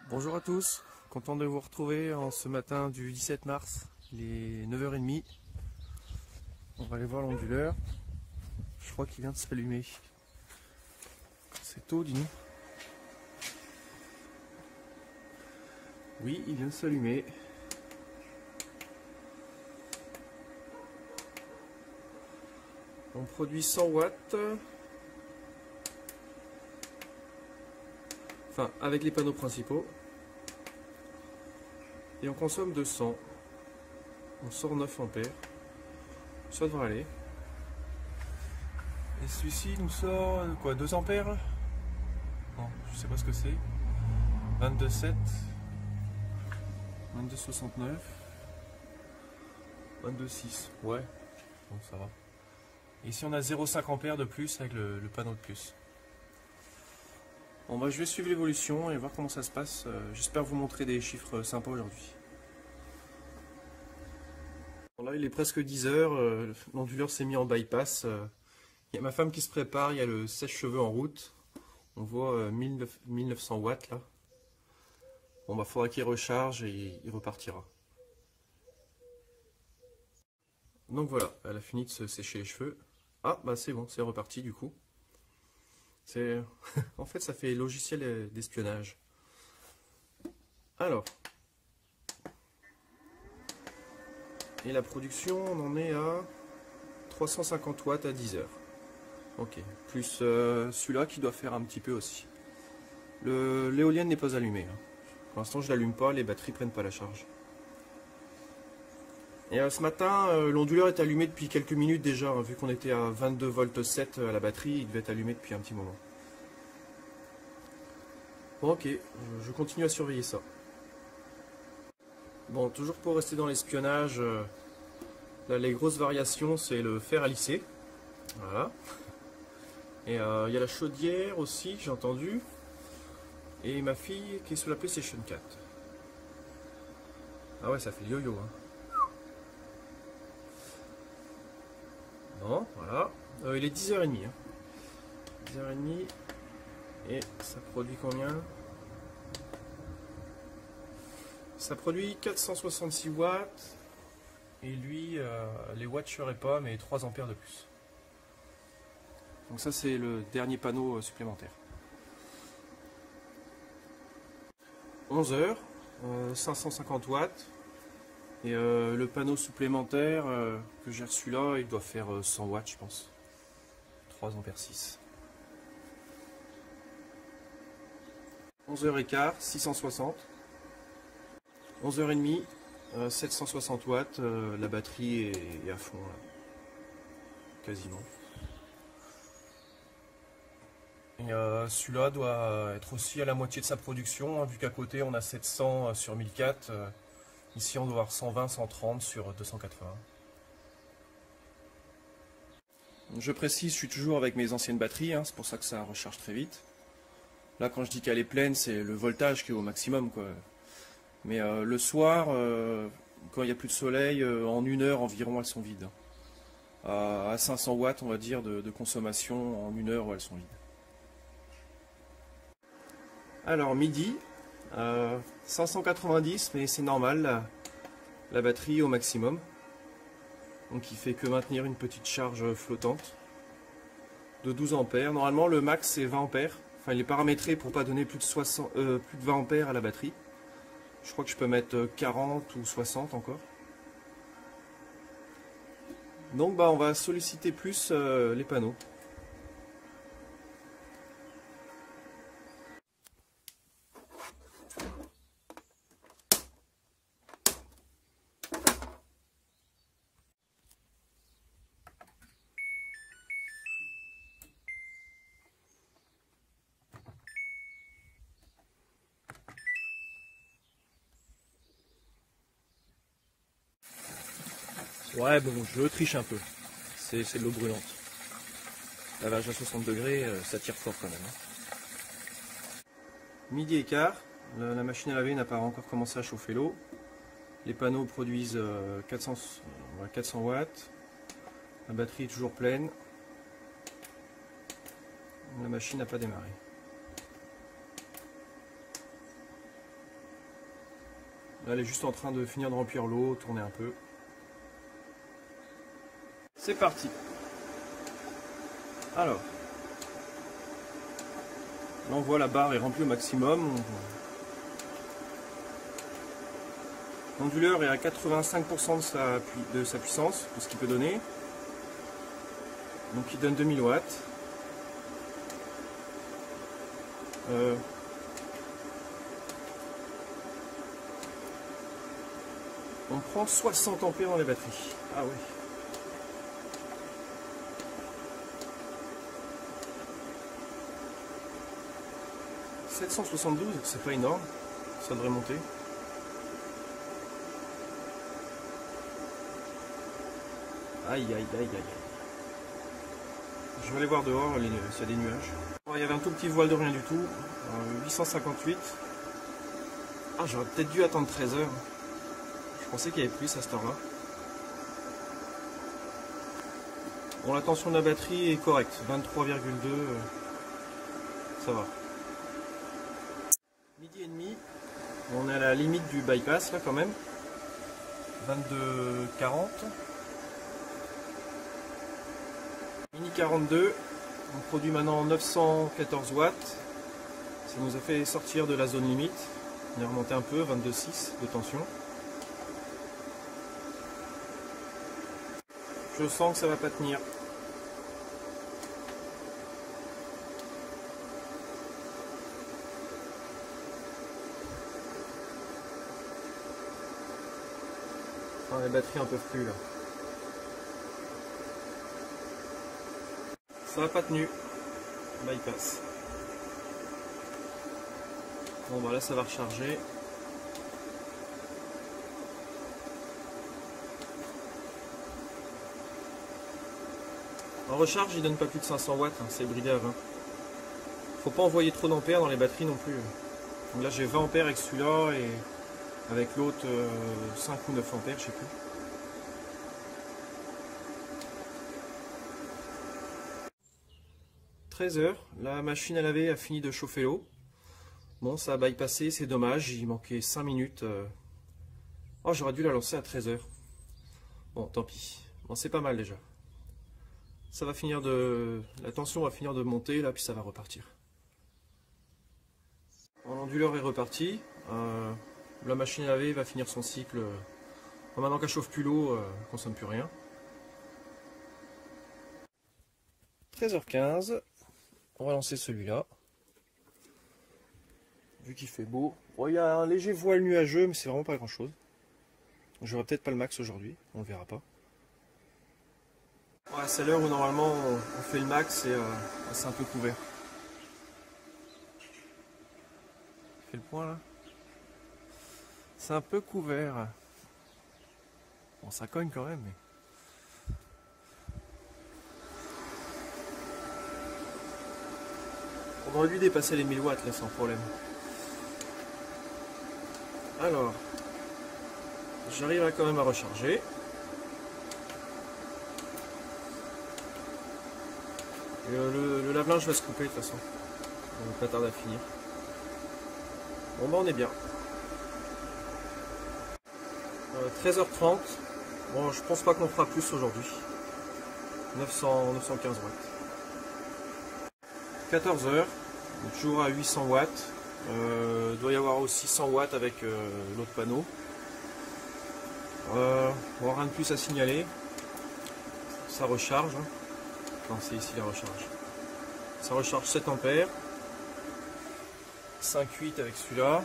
Bonjour à tous, content de vous retrouver en ce matin du 17 mars, il est 9h30. On va aller voir l'onduleur, je crois qu'il vient de s'allumer. C'est tôt, dis-nous. Oui, il vient de s'allumer. On produit 100 watts. Enfin, avec les panneaux principaux. Et on consomme 200. On sort 9 ampères. Ça devrait aller. Et celui-ci nous sort quoi, 2 ampères? Non, je sais pas ce que c'est. 22,7. 22,69. 22,6. Ouais, bon, ça va. Et ici on a 0,5 ampères de plus avec le panneau de plus. Bon bah je vais suivre l'évolution et voir comment ça se passe. J'espère vous montrer des chiffres sympas aujourd'hui. Bon là il est presque 10h, l'onduleur s'est mis en bypass. Il y a ma femme qui se prépare, il y a le sèche-cheveux en route. On voit 1900 watts là. Bon bah faudra qu'il recharge et il repartira. Donc voilà, elle a fini de se sécher les cheveux. Ah bah c'est bon, c'est reparti du coup. En fait ça fait logiciel d'espionnage. Alors. Et la production on en est à 350 watts à 10 heures. Ok. Plus celui-là qui doit faire un petit peu aussi. L'éolienne n'est pas allumée. Pour l'instant je l'allume pas, les batteries prennent pas la charge. Et ce matin, l'onduleur est allumé depuis quelques minutes déjà, vu qu'on était à 22 volts 7 à la batterie, il devait être allumé depuis un petit moment. Bon ok, je continue à surveiller ça. Bon, toujours pour rester dans l'espionnage, là, les grosses variations c'est le fer à lisser. Voilà. Et il y a la chaudière aussi, j'ai entendu. Et ma fille qui est sur la PlayStation 4. Ah ouais, ça fait le yo-yo. Hein. Bon, voilà. Il est 10h30. Hein. 10h30. Et ça produit combien? Ça produit 466 watts. Et lui, les watts je ne saurais pas, mais 3 ampères de plus. Donc ça c'est le dernier panneau supplémentaire. 11h, 550 watts. Et le panneau supplémentaire que j'ai reçu là, il doit faire 100 watts je pense. 3 ampères 6. 11h15, 660. 11h30, 760 watts. La batterie est à fond là. Quasiment. Et celui-là doit être aussi à la moitié de sa production, hein, vu qu'à côté on a 700 sur 1004. Ici on doit avoir 120, 130 sur 280. Je précise, je suis toujours avec mes anciennes batteries, hein, c'est pour ça que ça recharge très vite. Là quand je dis qu'elle est pleine, c'est le voltage qui est au maximum, quoi. Mais le soir, quand il n'y a plus de soleil, en 1 heure environ elles sont vides. À 500 watts on va dire de consommation, en 1 heure elles sont vides. Alors midi, 590, mais c'est normal, la batterie au maximum. Donc il fait que maintenir une petite charge flottante de 12 ampères. Normalement le max c'est 20 ampères. Enfin il est paramétré pour pas donner plus de 20 ampères à la batterie. Je crois que je peux mettre 40 ou 60 encore. Donc bah on va solliciter plus les panneaux. Ouais bon je triche un peu. C'est de l'eau brûlante. Lavage à 60 degrés, ça tire fort quand même. Hein. Midi et quart, la machine à laver n'a pas encore commencé à chauffer l'eau. Les panneaux produisent 400 watts. La batterie est toujours pleine. La machine n'a pas démarré. Là, elle est juste en train de finir de remplir l'eau, tourner un peu. C'est parti. Alors, là on voit la barre est remplie au maximum. L'onduleur est à 85% de sa puissance, de ce qu'il peut donner. Donc il donne 2000 watts. On prend 60 ampères dans les batteries. Ah oui. « 772, c'est pas énorme, ça devrait monter. Aïe aïe aïe aïe aïe. Je vais aller voir dehors s'il y a des nuages. Bon, il y avait un tout petit voile de rien du tout, 858. Ah, j'aurais peut-être dû attendre 13 heures. Je pensais qu'il y avait plus à cette heure-là. Bon, la tension de la batterie est correcte, 23,2, ça va. Midi et demi, on est à la limite du bypass là quand même. 22,40. Mini 42, on produit maintenant 914 watts. Ça nous a fait sortir de la zone limite. On est remonté un peu, 22,6 de tension. Je sens que ça va pas tenir. Enfin, les batteries en peuvent plus là. Ça n'a pas tenu. Bypass. Bon bah là ça va recharger. En recharge il donne pas plus de 500 watts, hein, c'est bridé à 20. Faut pas envoyer trop d'ampères dans les batteries non plus. Donc là j'ai 20 ampères avec celui-là et avec l'autre 5 ou 9 ampères, je sais plus. « 13h, la machine à laver a fini de chauffer l'eau. Bon, ça a bypassé, c'est dommage, il manquait 5 minutes. Oh, j'aurais dû la lancer à 13h. Bon, tant pis. Bon, c'est pas mal déjà. Ça va finir de... La tension va finir de monter, là, puis ça va repartir. Bon, l'onduleur est reparti. La machine à laver va finir son cycle. Maintenant qu'elle chauffe plus l'eau, elle ne consomme plus rien. 13h15. On va lancer celui-là. Vu qu'il fait beau. Bon, il y a un léger voile nuageux, mais c'est vraiment pas grand chose. J'aurai peut-être pas le max aujourd'hui, on le verra pas. Ouais, c'est l'heure où normalement on fait le max et c'est un peu couvert. Fait le point là. C'est un peu couvert. Bon, ça cogne quand même, mais. On aurait dû dépasser les 1000 watts là sans problème. Alors, j'arrive quand même à recharger. Et le lave-linge va se couper de toute façon. On va pas tarder à finir. Bon bah on est bien. 13h30. Bon, je pense pas qu'on fera plus aujourd'hui. 915 watts. 14h. Toujours à 800 watts. Doit y avoir aussi 100 watts avec l'autre panneau. Bon, rien de plus à signaler. Ça recharge. Non, c'est ici la recharge. Ça recharge 7 ampères. 5,8 avec celui-là.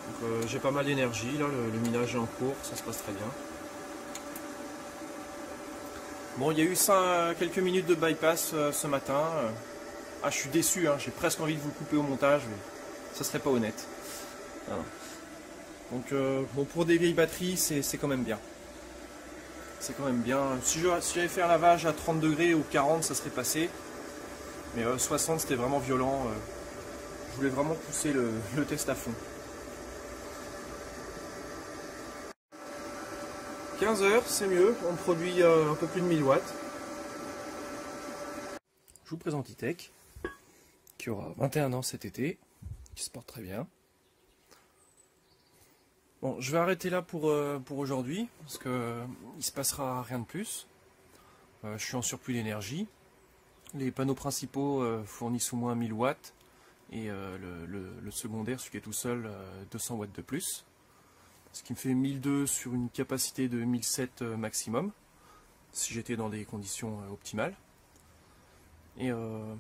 Donc j'ai pas mal d'énergie là, le minage est en cours, ça se passe très bien. Bon, il y a eu quelques minutes de bypass ce matin. Ah, je suis déçu, hein, j'ai presque envie de vous couper au montage, mais ça serait pas honnête. Voilà. Donc bon, pour des vieilles batteries, c'est quand même bien. C'est quand même bien. Si j'avais fait un lavage à 30 degrés ou 40, ça serait passé. Mais 60, c'était vraiment violent. Je voulais vraiment pousser le test à fond. 15h, c'est mieux. On produit un peu plus de 1000 watts. Je vous présente E-Tech, qui aura 21 ans cet été, qui se porte très bien. Bon, je vais arrêter là pour aujourd'hui, parce que il se passera rien de plus. Je suis en surplus d'énergie. Les panneaux principaux fournissent au moins 1000 watts, et le secondaire, celui qui est tout seul, 200 watts de plus. Ce qui me fait 1002 sur une capacité de 1007 maximum, si j'étais dans des conditions optimales. Et je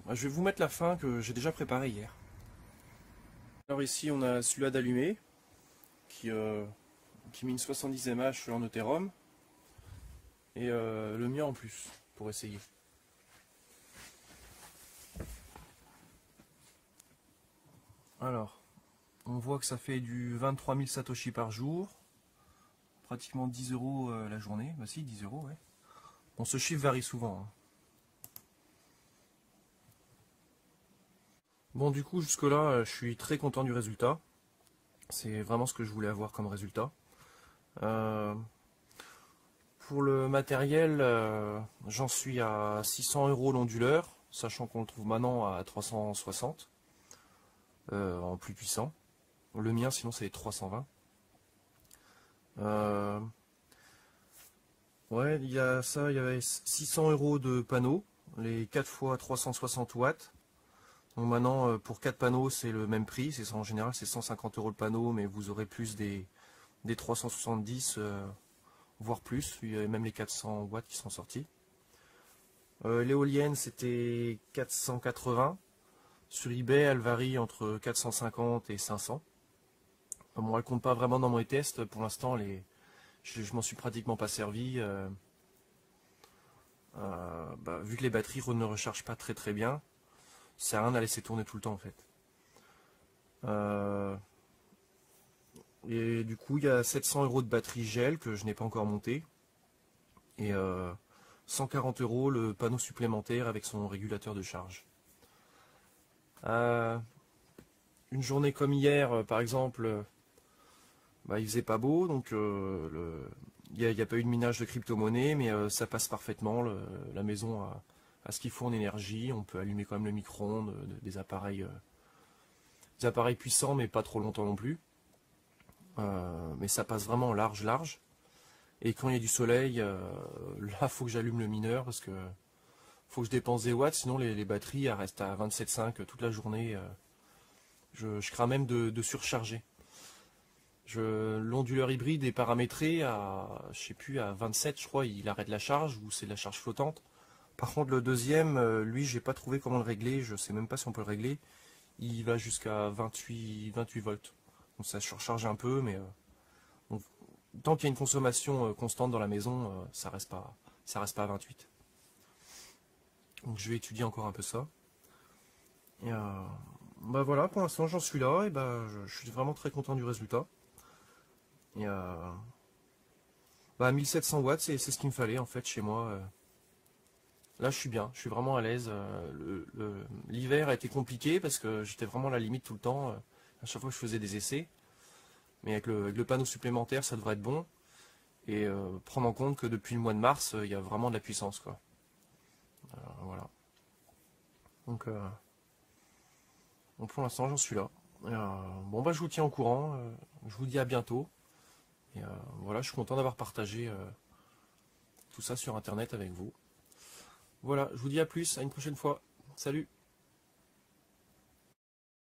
vais vous mettre la fin que j'ai déjà préparée hier. Alors ici on a celui-là d'allumé, qui mine 70 mH en Ethereum, et le mien en plus, pour essayer. Alors, on voit que ça fait du 23 000 Satoshi par jour, pratiquement 10 euros la journée. Bah si, 10 euros, ouais. Bon, ce chiffre varie souvent, hein. Bon, du coup, jusque-là, je suis très content du résultat. C'est vraiment ce que je voulais avoir comme résultat. Pour le matériel, j'en suis à 600 euros l'onduleur, sachant qu'on le trouve maintenant à 360 en plus puissant. Le mien, sinon, c'est 320. Ouais, il y a ça, il y avait 600 euros de panneaux, les 4 fois 360 watts. Donc maintenant, pour 4 panneaux, c'est le même prix. En général, c'est 150 euros le panneau, mais vous aurez plus des 370, voire plus. Il y avait même les 400 watts qui sont sortis. L'éolienne, c'était 480. Sur eBay, elle varie entre 450 et 500. Bon, elle compte pas vraiment dans mes tests. Pour l'instant, je m'en suis pratiquement pas servi. Vu que les batteries ne rechargent pas très bien, ça sert à rien de la laisser tourner tout le temps en fait. Et du coup, il y a 700 euros de batterie gel que je n'ai pas encore monté. Et 140 euros le panneau supplémentaire avec son régulateur de charge. Une journée comme hier, par exemple, il faisait pas beau, donc il n'y a pas eu de minage de crypto-monnaie, mais ça passe parfaitement. La maison a ce qu'il faut en énergie. On peut allumer quand même le micro-ondes, des appareils puissants, mais pas trop longtemps non plus. Mais ça passe vraiment large. Et quand il y a du soleil, là, faut que j'allume le mineur parce que faut que je dépense des watts, sinon les batteries elles restent à 27,5 toute la journée. Je crains même de surcharger. L'onduleur hybride est paramétré à, je sais plus, à 27, je crois, il arrête la charge ou c'est de la charge flottante. Par contre, le deuxième, lui, j'ai pas trouvé comment le régler, je sais même pas si on peut le régler. Il va jusqu'à 28 volts. Donc ça surcharge un peu, mais donc, tant qu'il y a une consommation constante dans la maison, ça reste pas à 28. Donc je vais étudier encore un peu ça. Et voilà, pour l'instant j'en suis là, et je suis vraiment très content du résultat. Et 1700 watts, c'est ce qu'il me fallait en fait chez moi. Là je suis bien, je suis vraiment à l'aise. L'hiver a été compliqué parce que j'étais vraiment à la limite tout le temps. À chaque fois que je faisais des essais. Mais avec le panneau supplémentaire, ça devrait être bon. Et prendre en compte que depuis le mois de mars, il y a vraiment de la puissance, quoi. Voilà. Donc pour l'instant, j'en suis là. Je vous tiens au courant. Je vous dis à bientôt. Et voilà, je suis content d'avoir partagé tout ça sur Internet avec vous. Voilà, je vous dis à plus, à une prochaine fois. Salut!